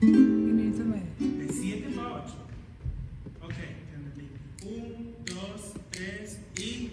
De 7 para 8. Ok, 1, 2, 3 y...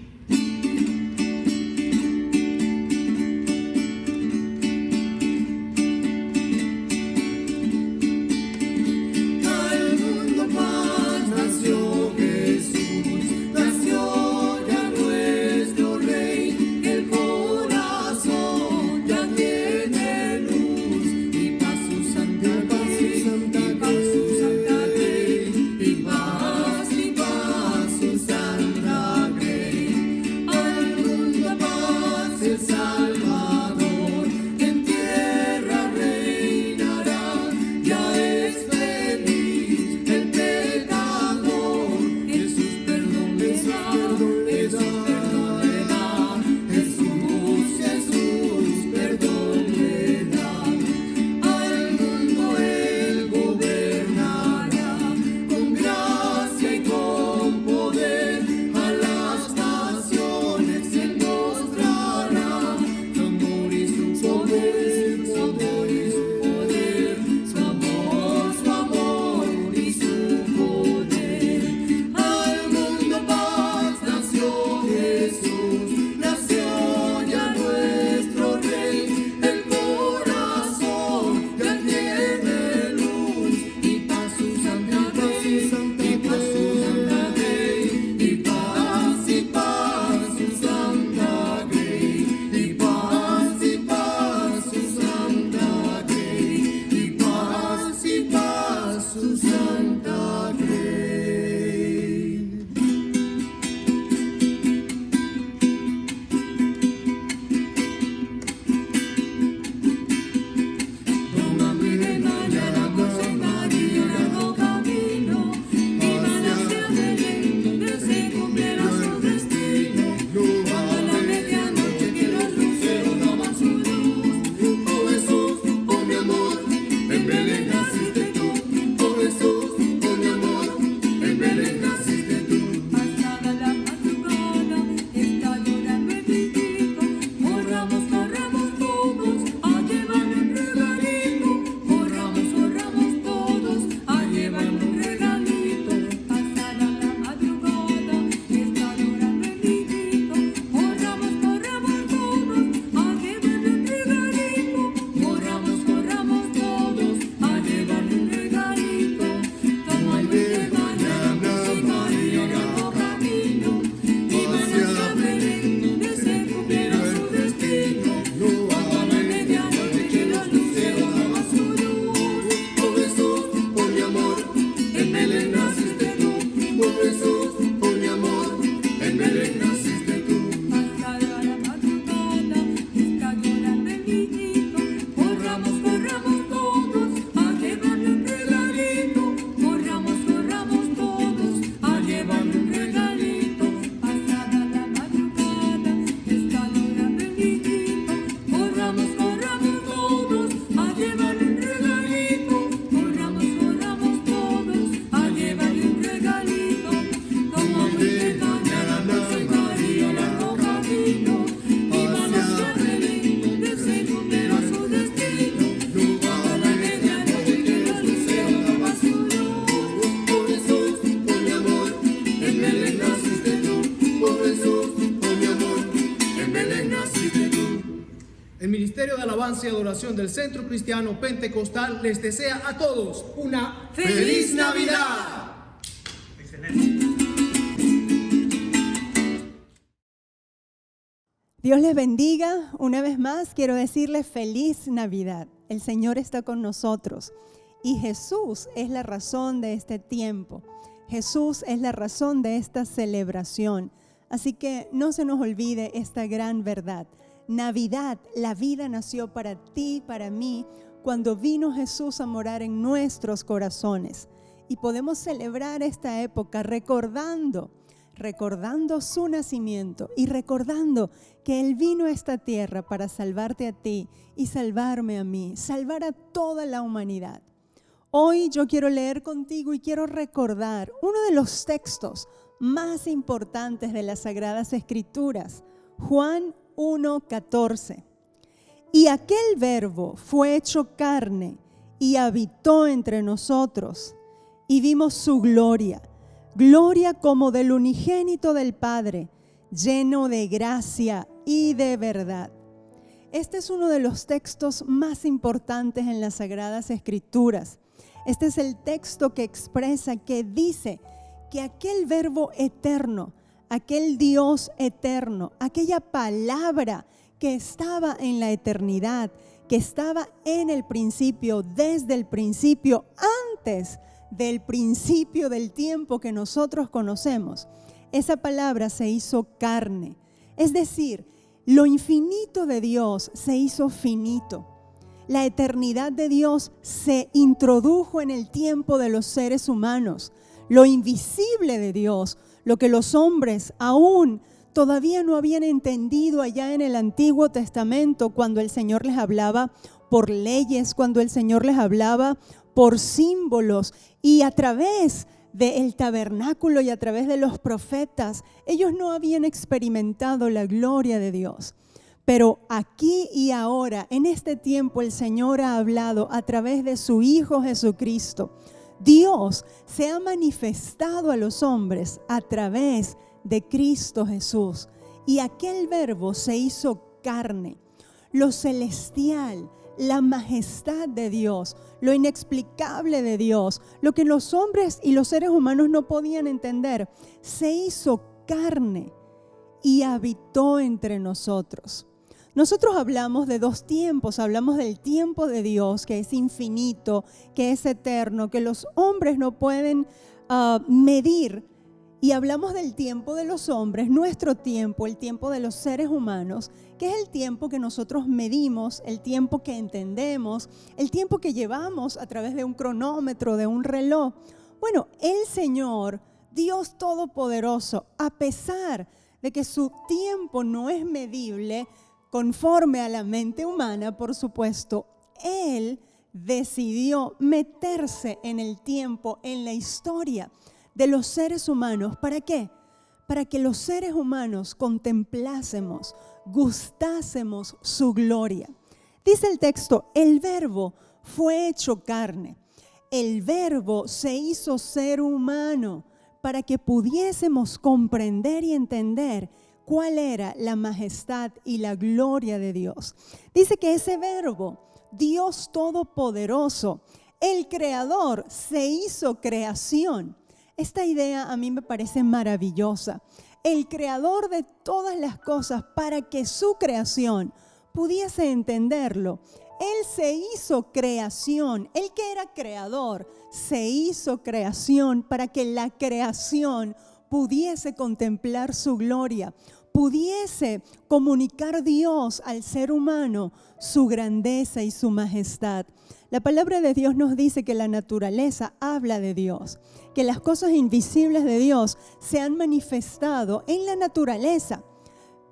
El Ministerio de Alabanza y Adoración del Centro Cristiano Pentecostal les desea a todos una ¡Feliz Navidad! Excelente. Dios les bendiga. Una vez más quiero decirles feliz Navidad. El Señor está con nosotros y Jesús es la razón de este tiempo. Jesús es la razón de esta celebración. Así que no se nos olvide esta gran verdad. Navidad, la vida nació para ti, para mí, cuando vino Jesús a morar en nuestros corazones. Y podemos celebrar esta época recordando su nacimiento y recordando que Él vino a esta tierra para salvarte a ti y salvarme a mí, salvar a toda la humanidad. Hoy yo quiero leer contigo y quiero recordar uno de los textos más importantes de las Sagradas Escrituras, Juan 1:14. Y aquel verbo fue hecho carne y habitó entre nosotros, y vimos su gloria, gloria como del unigénito del Padre, lleno de gracia y de verdad. Este es uno de los textos más importantes en las Sagradas Escrituras. Este es el texto que expresa, que dice que aquel verbo eterno, aquel Dios eterno, aquella palabra que estaba en la eternidad, que estaba en el principio, desde el principio, antes del principio del tiempo que nosotros conocemos, esa palabra se hizo carne. Es decir, lo infinito de Dios se hizo finito. La eternidad de Dios se introdujo en el tiempo de los seres humanos. Lo invisible de Dios, lo que los hombres aún todavía no habían entendido allá en el Antiguo Testamento, cuando el Señor les hablaba por leyes, cuando el Señor les hablaba por símbolos, y a través del tabernáculo y a través de los profetas, ellos no habían experimentado la gloria de Dios. Pero aquí y ahora, en este tiempo, el Señor ha hablado a través de su Hijo Jesucristo. Dios se ha manifestado a los hombres a través de Cristo Jesús, y aquel verbo se hizo carne. Lo celestial, la majestad de Dios, lo inexplicable de Dios, lo que los hombres y los seres humanos no podían entender, se hizo carne y habitó entre nosotros. Nosotros hablamos de dos tiempos, hablamos del tiempo de Dios, que es infinito, que es eterno, que los hombres no pueden medir, y hablamos del tiempo de los hombres, nuestro tiempo, el tiempo de los seres humanos, que es el tiempo que nosotros medimos, el tiempo que entendemos, el tiempo que llevamos a través de un cronómetro, de un reloj. Bueno, el Señor, Dios Todopoderoso, a pesar de que su tiempo no es medible conforme a la mente humana, por supuesto, Él decidió meterse en el tiempo, en la historia de los seres humanos. ¿Para qué? Para que los seres humanos contemplásemos, gustásemos su gloria. Dice el texto, el verbo fue hecho carne. El verbo se hizo ser humano para que pudiésemos comprender y entender cuál era la majestad y la gloria de Dios. Dice que ese verbo, Dios Todopoderoso, el Creador, se hizo creación. Esta idea a mí me parece maravillosa. El Creador de todas las cosas, para que su creación pudiese entenderlo. Él se hizo creación. Él que era creador, se hizo creación para que la creación pudiese contemplar su gloria, pudiese comunicar Dios al ser humano su grandeza y su majestad. La palabra de Dios nos dice que la naturaleza habla de Dios, que las cosas invisibles de Dios se han manifestado en la naturaleza.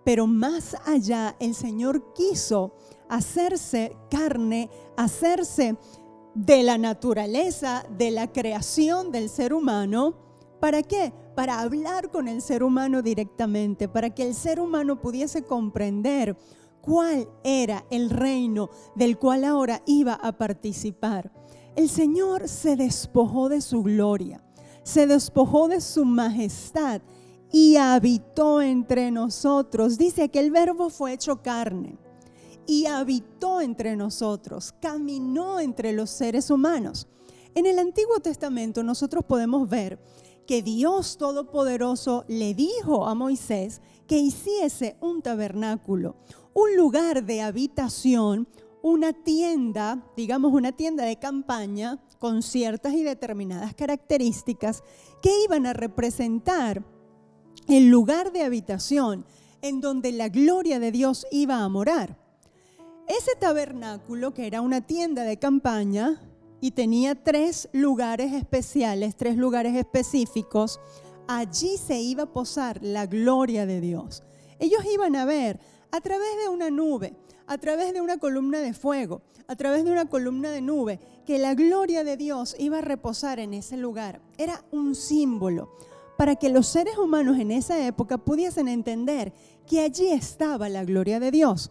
Pero más allá, el Señor quiso hacerse carne, hacerse de la naturaleza, de la creación del ser humano. ¿Para qué? Para hablar con el ser humano directamente, para que el ser humano pudiese comprender cuál era el reino del cual ahora iba a participar. El Señor se despojó de su gloria, se despojó de su majestad y habitó entre nosotros. Dice que el verbo fue hecho carne y habitó entre nosotros, caminó entre los seres humanos. En el Antiguo Testamento nosotros podemos ver que Dios Todopoderoso le dijo a Moisés que hiciese un tabernáculo, un lugar de habitación, una tienda, digamos una tienda de campaña con ciertas y determinadas características que iban a representar el lugar de habitación en donde la gloria de Dios iba a morar. Ese tabernáculo, que era una tienda de campaña y tenía 3 lugares especiales, 3 lugares específicos, allí se iba a posar la gloria de Dios. Ellos iban a ver a través de una nube, a través de una columna de fuego, a través de una columna de nube, que la gloria de Dios iba a reposar en ese lugar. Era un símbolo para que los seres humanos en esa época pudiesen entender que allí estaba la gloria de Dios.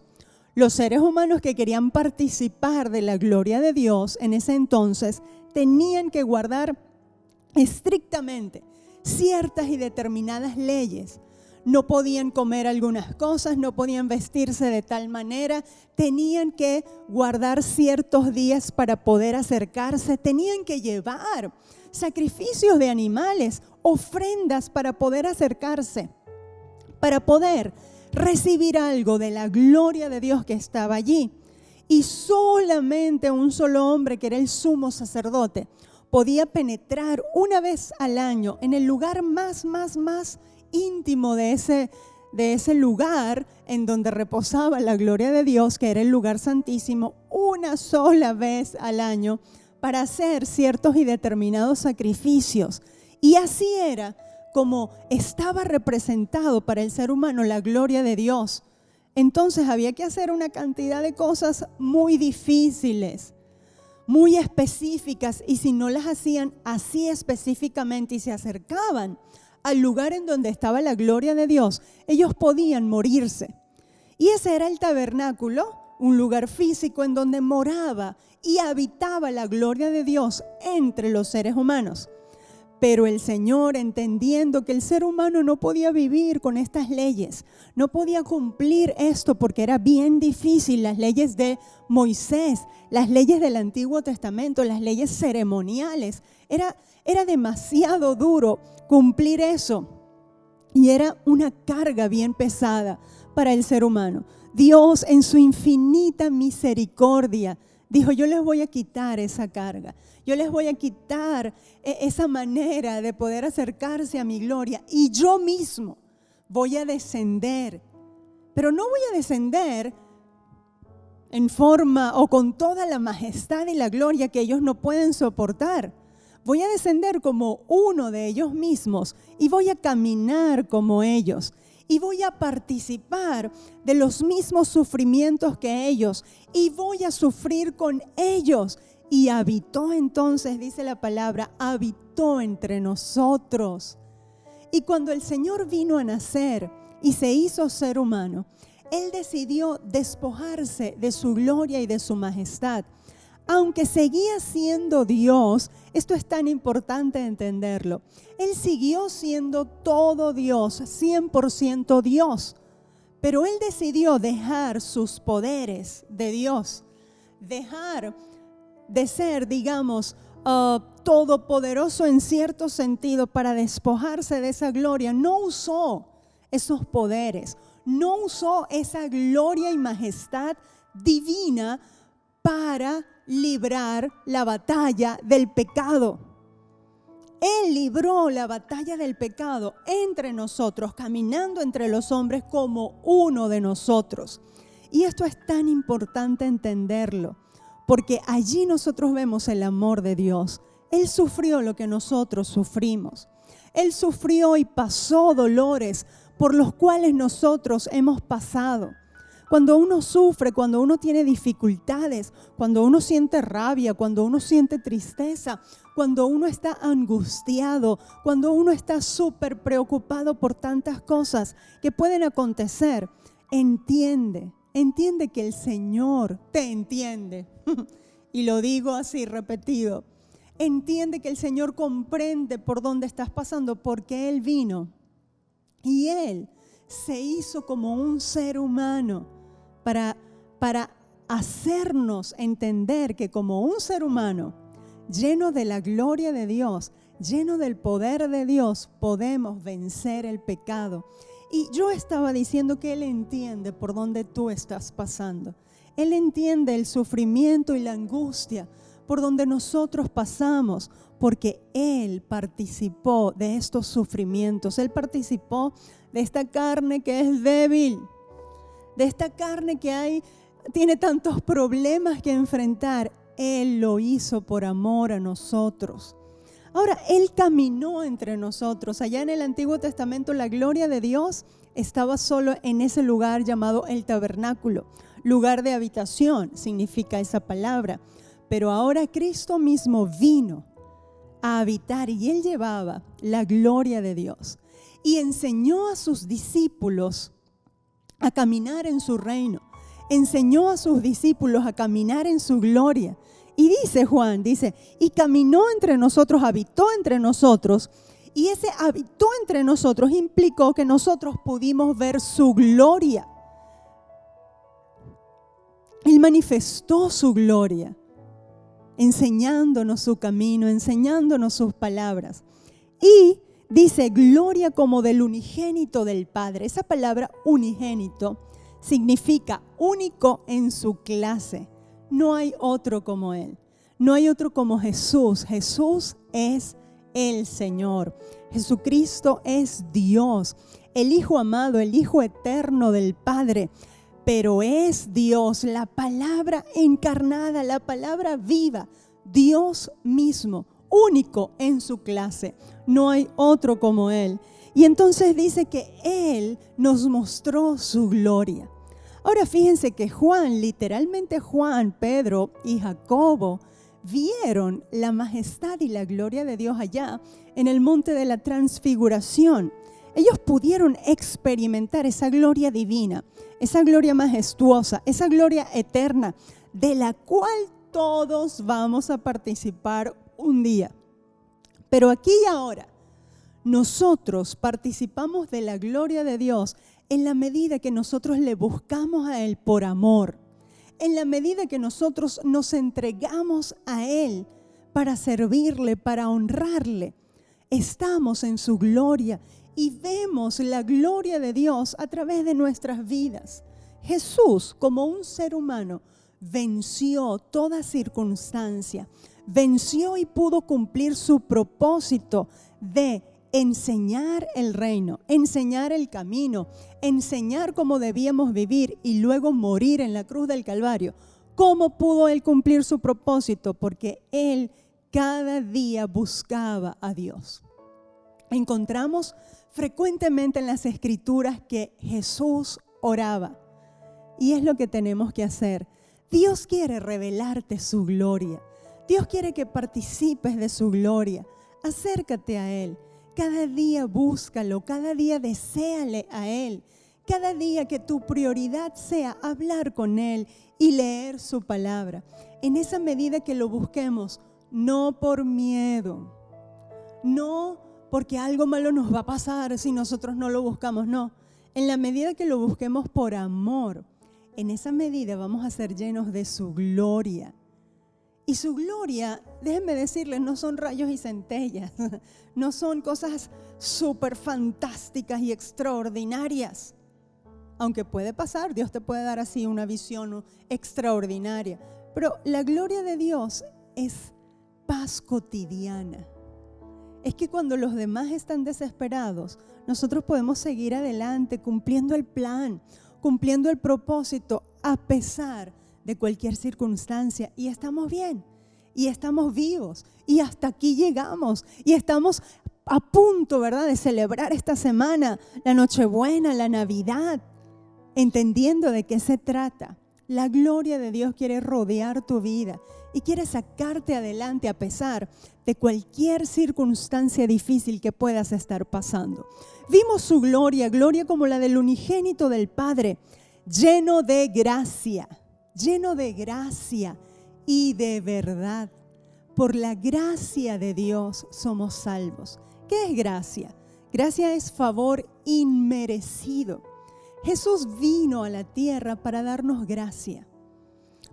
Los seres humanos que querían participar de la gloria de Dios en ese entonces tenían que guardar estrictamente ciertas y determinadas leyes. No podían comer algunas cosas, no podían vestirse de tal manera, tenían que guardar ciertos días para poder acercarse, tenían que llevar sacrificios de animales, ofrendas para poder acercarse, para poder recibir algo de la gloria de Dios que estaba allí. Y solamente un solo hombre, que era el sumo sacerdote, podía penetrar una vez al año en el lugar más íntimo de ese lugar en donde reposaba la gloria de Dios, que era el lugar santísimo, una sola vez al año para hacer ciertos y determinados sacrificios. Y así era como estaba representado para el ser humano la gloria de Dios. Entonces había que hacer una cantidad de cosas muy difíciles, muy específicas, y si no las hacían así específicamente y se acercaban al lugar en donde estaba la gloria de Dios, ellos podían morirse. Y ese era el tabernáculo, un lugar físico en donde moraba y habitaba la gloria de Dios entre los seres humanos. Pero el Señor, entendiendo que el ser humano no podía vivir con estas leyes, no podía cumplir esto porque era bien difícil, las leyes de Moisés, las leyes del Antiguo Testamento, las leyes ceremoniales, era demasiado duro cumplir eso, y era una carga bien pesada para el ser humano. Dios, en su infinita misericordia, dijo: yo les voy a quitar esa carga, yo les voy a quitar esa manera de poder acercarse a mi gloria, y yo mismo voy a descender. Pero no voy a descender en forma o con toda la majestad y la gloria que ellos no pueden soportar. Voy a descender como uno de ellos mismos y voy a caminar como ellos. Y voy a participar de los mismos sufrimientos que ellos. Y voy a sufrir con ellos. Y habitó entonces, dice la palabra, habitó entre nosotros. Y cuando el Señor vino a nacer y se hizo ser humano, Él decidió despojarse de su gloria y de su majestad. Aunque seguía siendo Dios, esto es tan importante entenderlo, Él siguió siendo todo Dios, 100% Dios, pero Él decidió dejar sus poderes de Dios, dejar de ser, digamos, todopoderoso en cierto sentido para despojarse de esa gloria. No usó esos poderes, no usó esa gloria y majestad divina para librar la batalla del pecado. Él libró la batalla del pecado entre nosotros, caminando entre los hombres como uno de nosotros. Y esto es tan importante entenderlo, porque allí nosotros vemos el amor de Dios. Él sufrió lo que nosotros sufrimos. Él sufrió y pasó dolores por los cuales nosotros hemos pasado. Cuando uno sufre, cuando uno tiene dificultades, cuando uno siente rabia, cuando uno siente tristeza, cuando uno está angustiado, cuando uno está súper preocupado por tantas cosas que pueden acontecer, entiende que el Señor te entiende. Y lo digo así repetido. Entiende que el Señor comprende por dónde estás pasando, porque Él vino y Él se hizo como un ser humano para hacernos entender que como un ser humano lleno de la gloria de Dios, lleno del poder de Dios, podemos vencer el pecado. Y yo estaba diciendo que Él entiende por dónde tú estás pasando. Él entiende el sufrimiento y la angustia por donde nosotros pasamos, porque Él participó de estos sufrimientos. Él participó de esta carne que es débil, de esta carne que tiene tantos problemas que enfrentar. Él lo hizo por amor a nosotros. Ahora, Él caminó entre nosotros. Allá en el Antiguo Testamento la gloria de Dios estaba solo en ese lugar llamado el tabernáculo. Lugar de habitación significa esa palabra. Pero ahora Cristo mismo vino a habitar y Él llevaba la gloria de Dios. Y enseñó a sus discípulos a caminar en su reino. enseñó a sus discípulos a caminar en su gloria. Y dice Juan, y caminó entre nosotros, habitó entre nosotros. Y ese habitó entre nosotros implicó que nosotros pudimos ver su gloria. Él manifestó su gloria, enseñándonos su camino, enseñándonos sus palabras. Y dice, gloria como del unigénito del Padre. Esa palabra unigénito significa único en su clase. No hay otro como Él. No hay otro como Jesús. Jesús es el Señor. Jesucristo es Dios, el Hijo amado, el Hijo eterno del Padre. Pero es Dios, la palabra encarnada, la palabra viva, Dios mismo, único en su clase. No hay otro como Él. Y entonces dice que Él nos mostró su gloria. Ahora fíjense que Juan, literalmente Juan, Pedro y Jacobo, vieron la majestad y la gloria de Dios allá en el monte de la transfiguración. Ellos pudieron experimentar esa gloria divina, esa gloria majestuosa, esa gloria eterna, de la cual todos vamos a participar un día. Pero aquí y ahora, nosotros participamos de la gloria de Dios en la medida que nosotros le buscamos a Él por amor, en la medida que nosotros nos entregamos a Él para servirle, para honrarle. Estamos en su gloria y vemos la gloria de Dios a través de nuestras vidas. Jesús, como un ser humano, venció toda circunstancia, venció y pudo cumplir su propósito de enseñar el reino, enseñar el camino, enseñar cómo debíamos vivir y luego morir en la cruz del Calvario. ¿Cómo pudo Él cumplir su propósito? Porque Él cada día buscaba a Dios. Encontramos frecuentemente en las Escrituras que Jesús oraba. Y es lo que tenemos que hacer. Dios quiere revelarte su gloria. Dios quiere que participes de su gloria. Acércate a Él. Cada día búscalo, cada día deséale a Él. Cada día que tu prioridad sea hablar con Él y leer su palabra. En esa medida que lo busquemos, no por miedo, no porque algo malo nos va a pasar si nosotros no lo buscamos, no. En la medida que lo busquemos por amor, en esa medida vamos a ser llenos de su gloria. Y su gloria, déjenme decirles, no son rayos y centellas, no son cosas súper fantásticas y extraordinarias. Aunque puede pasar, Dios te puede dar así una visión extraordinaria. Pero la gloria de Dios es paz cotidiana. Es que cuando los demás están desesperados, nosotros podemos seguir adelante cumpliendo el plan, cumpliendo el propósito a pesar de cualquier circunstancia, y estamos bien, y estamos vivos, y hasta aquí llegamos, y estamos a punto, ¿verdad?, de celebrar esta semana, la Nochebuena, la Navidad, entendiendo de qué se trata. La gloria de Dios quiere rodear tu vida y quiere sacarte adelante a pesar de cualquier circunstancia difícil que puedas estar pasando. Vimos su gloria, gloria como la del unigénito del Padre, lleno de gracia y de verdad. Por la gracia de Dios somos salvos. ¿Qué es gracia? Gracia es favor inmerecido. Jesús vino a la tierra para darnos gracia,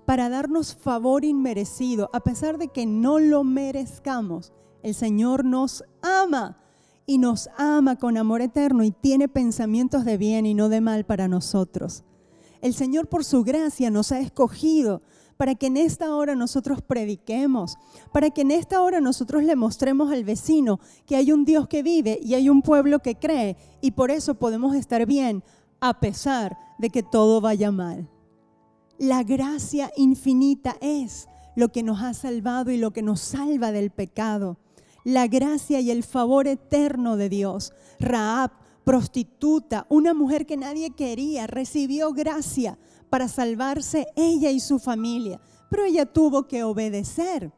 para darnos favor inmerecido. A pesar de que no lo merezcamos, el Señor nos ama y nos ama con amor eterno y tiene pensamientos de bien y no de mal para nosotros. El Señor por su gracia nos ha escogido para que en esta hora nosotros prediquemos, para que en esta hora nosotros le mostremos al vecino que hay un Dios que vive y hay un pueblo que cree, y por eso podemos estar bien a pesar de que todo vaya mal. La gracia infinita es lo que nos ha salvado y lo que nos salva del pecado. La gracia y el favor eterno de Dios. Rahab, prostituta, una mujer que nadie quería, recibió gracia para salvarse ella y su familia, pero ella tuvo que obedecer.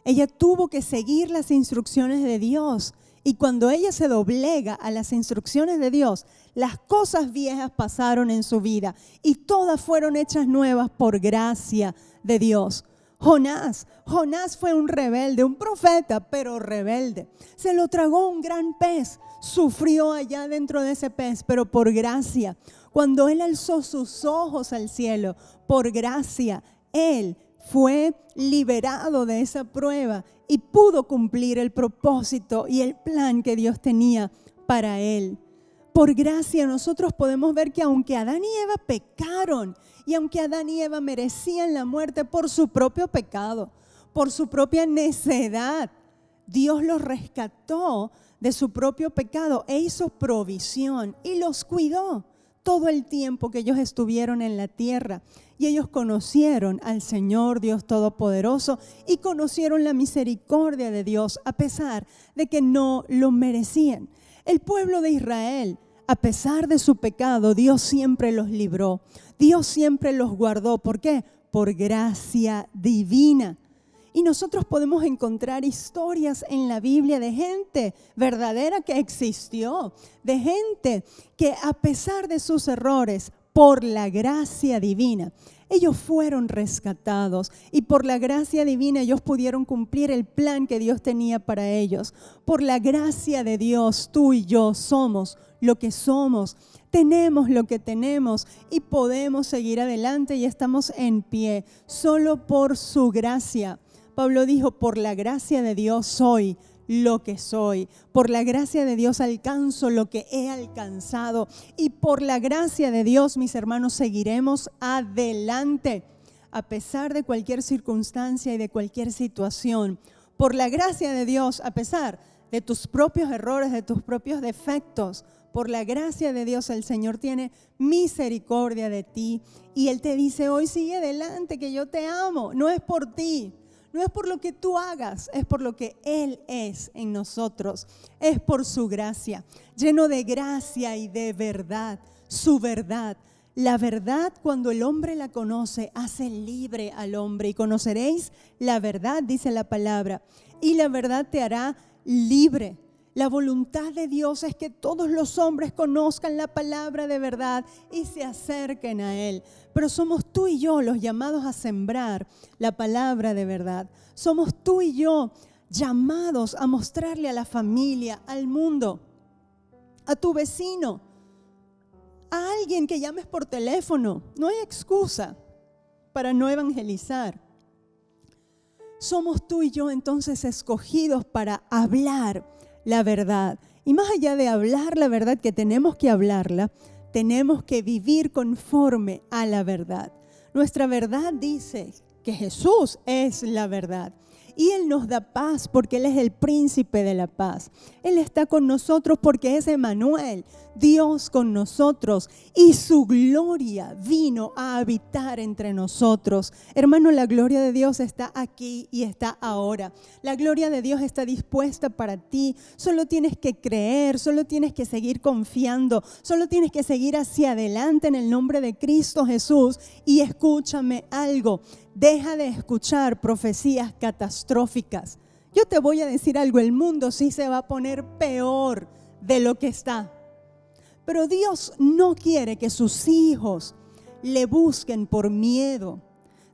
Ella tuvo que seguir las instrucciones de Dios Y cuando ella se doblega a las instrucciones de Dios, las cosas viejas pasaron en su vida y todas fueron hechas nuevas por gracia de Dios. Jonás fue un rebelde, un profeta, pero rebelde. Se lo tragó un gran pez, sufrió allá dentro de ese pez, pero por gracia. Cuando él alzó sus ojos al cielo, por gracia, él fue liberado de esa prueba y pudo cumplir el propósito y el plan que Dios tenía para él. Por gracia nosotros podemos ver que aunque Adán y Eva pecaron y aunque Adán y Eva merecían la muerte por su propio pecado, por su propia necedad, Dios los rescató de su propio pecado e hizo provisión y los cuidó todo el tiempo que ellos estuvieron en la tierra. Y ellos conocieron al Señor Dios Todopoderoso y conocieron la misericordia de Dios a pesar de que no lo merecían. El pueblo de Israel, a pesar de su pecado, Dios siempre los libró. Dios siempre los guardó. ¿Por qué? Por gracia divina. Y nosotros podemos encontrar historias en la Biblia de gente verdadera que existió, de gente que a pesar de sus errores, por la gracia divina, ellos fueron rescatados y por la gracia divina ellos pudieron cumplir el plan que Dios tenía para ellos. Por la gracia de Dios, tú y yo somos lo que somos, tenemos lo que tenemos y podemos seguir adelante y estamos en pie solo por su gracia. Pablo dijo, por la gracia de Dios soy lo que soy. Por la gracia de Dios alcanzo lo que he alcanzado. Y por la gracia de Dios, mis hermanos, seguiremos adelante. A pesar de cualquier circunstancia y de cualquier situación. Por la gracia de Dios, a pesar de tus propios errores, de tus propios defectos. Por la gracia de Dios, el Señor tiene misericordia de ti. Y Él te dice, hoy sigue adelante, que yo te amo. No es por ti. No es por lo que tú hagas, es por lo que Él es en nosotros. Es por su gracia, lleno de gracia y de verdad, su verdad. La verdad, cuando el hombre la conoce, hace libre al hombre. Y conoceréis la verdad, dice la palabra, y la verdad te hará libre. La voluntad de Dios es que todos los hombres conozcan la palabra de verdad y se acerquen a Él. Pero somos tú y yo los llamados a sembrar la palabra de verdad. Somos tú y yo llamados a mostrarle a la familia, al mundo, a tu vecino, a alguien que llames por teléfono. No hay excusa para no evangelizar. Somos tú y yo entonces escogidos para hablar la verdad. Y más allá de hablar la verdad, que tenemos que hablarla, tenemos que vivir conforme a la verdad. Nuestra verdad dice que Jesús es la verdad. Y Él nos da paz porque Él es el príncipe de la paz. Él está con nosotros porque es Emmanuel, Dios con nosotros. Y su gloria vino a habitar entre nosotros. Hermano, la gloria de Dios está aquí y está ahora. La gloria de Dios está dispuesta para ti. Solo tienes que creer, solo tienes que seguir confiando, solo tienes que seguir hacia adelante en el nombre de Cristo Jesús. Y escúchame algo. Deja de escuchar profecías catastróficas. Yo te voy a decir algo, el mundo sí se va a poner peor de lo que está. Pero Dios no quiere que sus hijos le busquen por miedo.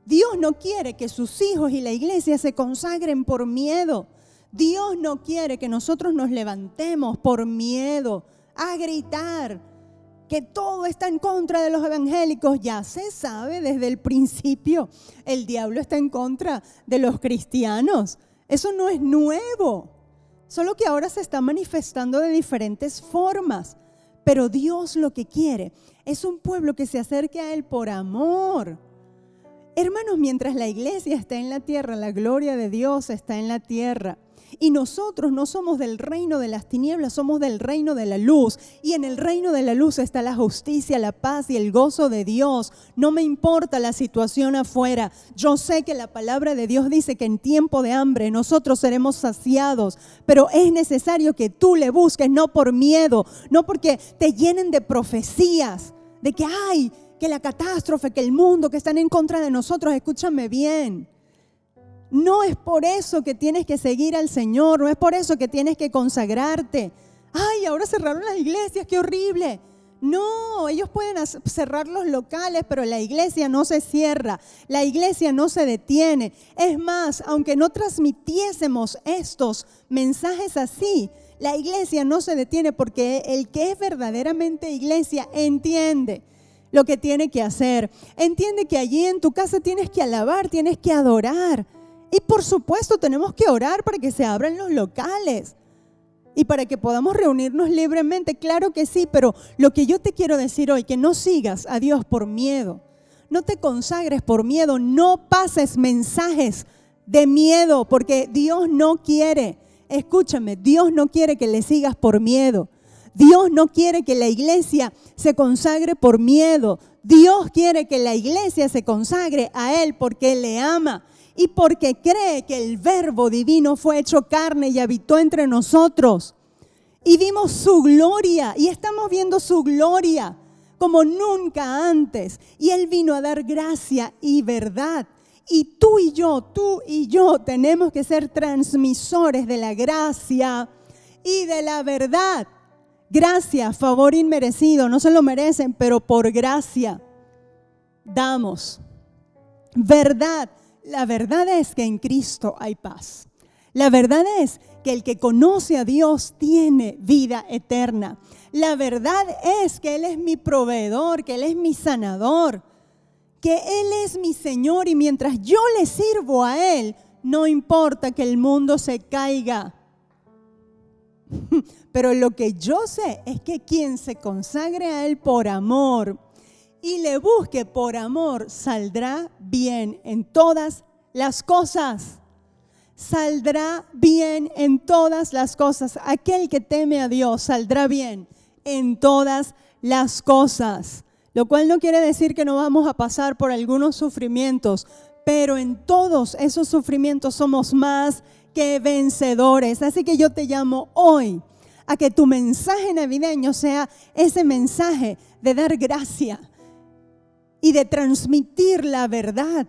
Dios no quiere que sus hijos y la iglesia se consagren por miedo. Dios no quiere que nosotros nos levantemos por miedo a gritar que todo está en contra de los evangélicos. Ya se sabe desde el principio, el diablo está en contra de los cristianos. Eso no es nuevo, solo que ahora se está manifestando de diferentes formas. Pero Dios lo que quiere es un pueblo que se acerque a Él por amor. Hermanos, mientras la iglesia está en la tierra, la gloria de Dios está en la tierra. Y nosotros no somos del reino de las tinieblas, somos del reino de la luz. Y en el reino de la luz está la justicia, la paz y el gozo de Dios. No me importa la situación afuera. Yo sé que la palabra de Dios dice que en tiempo de hambre nosotros seremos saciados. Pero es necesario que tú le busques, no por miedo, no porque te llenen de profecías, de que que la catástrofe, que el mundo, que están en contra de nosotros. Escúchame bien. No es por eso que tienes que seguir al Señor, no es por eso que tienes que consagrarte. Ay, ahora cerraron las iglesias, qué horrible. No, ellos pueden cerrar los locales, pero la iglesia no se cierra, la iglesia no se detiene. Es más, aunque no transmitiésemos estos mensajes así, la iglesia no se detiene, porque el que es verdaderamente iglesia entiende lo que tiene que hacer. Entiende que allí en tu casa tienes que alabar, tienes que adorar. Y por supuesto tenemos que orar para que se abran los locales y para que podamos reunirnos libremente. Claro que sí, pero lo que yo te quiero decir hoy, que no sigas a Dios por miedo. No te consagres por miedo, no pases mensajes de miedo, porque Dios no quiere, escúchame, Dios no quiere que le sigas por miedo. Dios no quiere que la iglesia se consagre por miedo. Dios quiere que la iglesia se consagre a Él porque Él le ama y porque cree que el Verbo divino fue hecho carne y habitó entre nosotros. Y vimos su gloria y estamos viendo su gloria como nunca antes. Y Él vino a dar gracia y verdad. Y tú y yo tenemos que ser transmisores de la gracia y de la verdad. Gracia, favor inmerecido, no se lo merecen, pero por gracia damos. Verdad, la verdad es que en Cristo hay paz. La verdad es que el que conoce a Dios tiene vida eterna. La verdad es que Él es mi proveedor, que Él es mi sanador, que Él es mi Señor, y mientras yo le sirvo a Él, no importa que el mundo se caiga. Pero lo que yo sé es que quien se consagre a Él por amor y le busque por amor, saldrá bien en todas las cosas. Saldrá bien en todas las cosas. Aquel que teme a Dios saldrá bien en todas las cosas. Lo cual no quiere decir que no vamos a pasar por algunos sufrimientos, pero en todos esos sufrimientos somos más que vencedores. Así que yo te llamo hoy a que tu mensaje navideño sea ese mensaje de dar gracia y de transmitir la verdad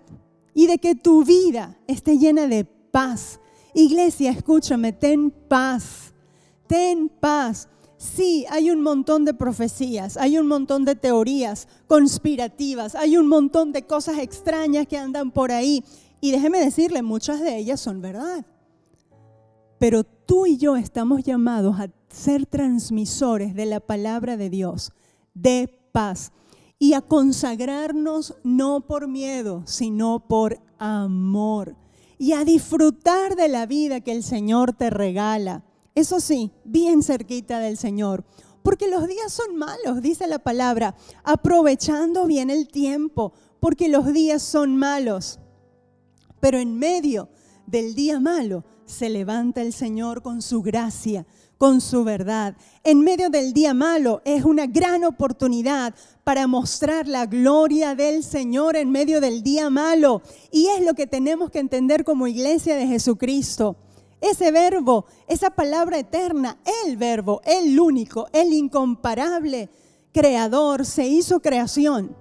y de que tu vida esté llena de paz. Iglesia, escúchame, ten paz, ten paz. Sí, hay un montón de profecías, hay un montón de teorías conspirativas, hay un montón de cosas extrañas que andan por ahí. Y déjeme decirle, muchas de ellas son verdad. Pero tú y yo estamos llamados a ser transmisores de la palabra de Dios, de paz, y a consagrarnos no por miedo, sino por amor, y a disfrutar de la vida que el Señor te regala. Eso sí, bien cerquita del Señor, porque los días son malos, dice la palabra, aprovechando bien el tiempo, porque los días son malos. Pero en medio del día malo se levanta el Señor con su gracia, con su verdad. En medio del día malo es una gran oportunidad para mostrar la gloria del Señor en medio del día malo. Y es lo que tenemos que entender como iglesia de Jesucristo. Ese verbo, esa palabra eterna, el verbo, el único, el incomparable creador, se hizo creación.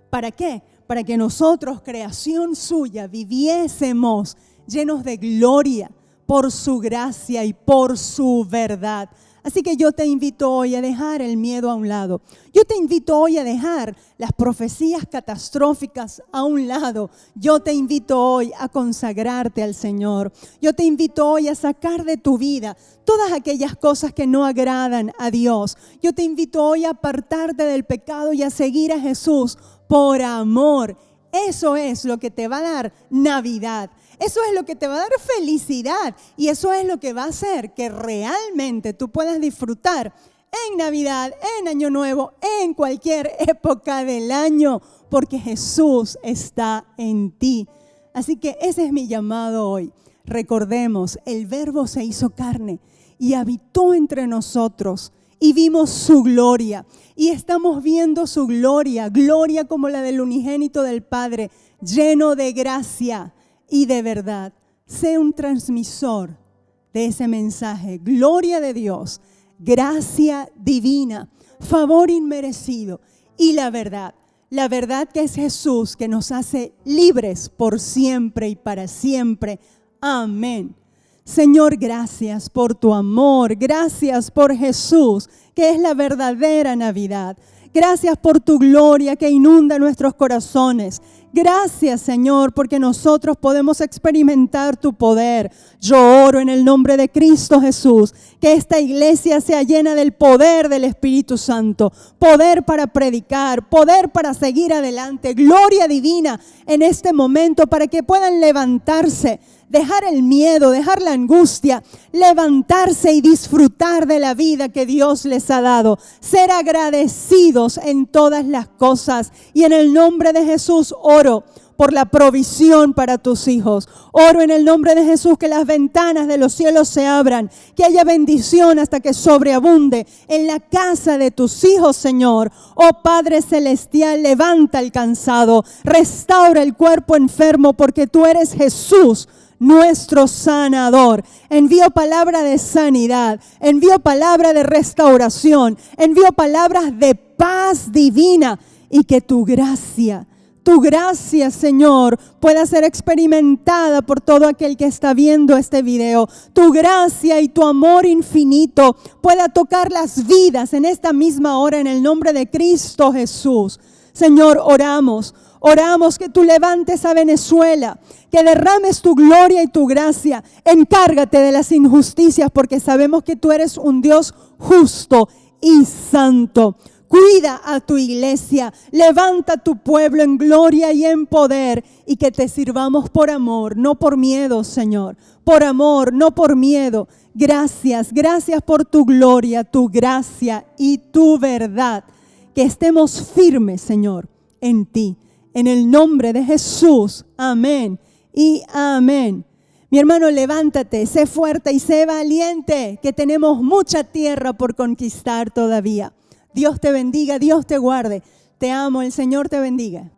¿Para qué? Para que nosotros, creación suya, viviésemos llenos de gloria por su gracia y por su verdad. Así que yo te invito hoy a dejar el miedo a un lado. Yo te invito hoy a dejar las profecías catastróficas a un lado. Yo te invito hoy a consagrarte al Señor. Yo te invito hoy a sacar de tu vida todas aquellas cosas que no agradan a Dios. Yo te invito hoy a apartarte del pecado y a seguir a Jesús por amor. Eso es lo que te va a dar Navidad. Eso es lo que te va a dar felicidad y eso es lo que va a hacer que realmente tú puedas disfrutar en Navidad, en Año Nuevo, en cualquier época del año, porque Jesús está en ti. Así que ese es mi llamado hoy. Recordemos, el Verbo se hizo carne y habitó entre nosotros y vimos su gloria. Y estamos viendo su gloria, gloria como la del unigénito del Padre, lleno de gracia y de verdad. Sé un transmisor de ese mensaje. Gloria de Dios, gracia divina, favor inmerecido y la verdad. La verdad que es Jesús que nos hace libres por siempre y para siempre. Amén. Señor, gracias por tu amor. Gracias por Jesús, que es la verdadera Navidad. Gracias por tu gloria que inunda nuestros corazones. Gracias, Señor, porque nosotros podemos experimentar tu poder. Yo oro en el nombre de Cristo Jesús, que esta iglesia sea llena del poder del Espíritu Santo, poder para predicar, poder para seguir adelante, gloria divina en este momento para que puedan levantarse, dejar el miedo, dejar la angustia, levantarse y disfrutar de la vida que Dios les ha dado. Ser agradecidos en todas las cosas. Y en el nombre de Jesús oro por la provisión para tus hijos. Oro en el nombre de Jesús que las ventanas de los cielos se abran, que haya bendición hasta que sobreabunde en la casa de tus hijos, Señor. Oh Padre Celestial, levanta al cansado, restaura el cuerpo enfermo, porque tú eres Jesús, nuestro sanador. Envío palabra de sanidad, envío palabra de restauración, envío palabras de paz divina, y que tu gracia, Señor, pueda ser experimentada por todo aquel que está viendo este video. Tu gracia y tu amor infinito pueda tocar las vidas en esta misma hora en el nombre de Cristo Jesús. Señor, oramos que tú levantes a Venezuela, que derrames tu gloria y tu gracia. Encárgate de las injusticias, porque sabemos que tú eres un Dios justo y santo. Cuida a tu iglesia, levanta a tu pueblo en gloria y en poder, y que te sirvamos por amor, no por miedo, Señor. Por amor, no por miedo. Gracias por tu gloria, tu gracia y tu verdad. Que estemos firmes, Señor, en ti. En el nombre de Jesús. Amén y amén. Mi hermano, levántate, sé fuerte y sé valiente, que tenemos mucha tierra por conquistar todavía. Dios te bendiga, Dios te guarde. Te amo, el Señor te bendiga.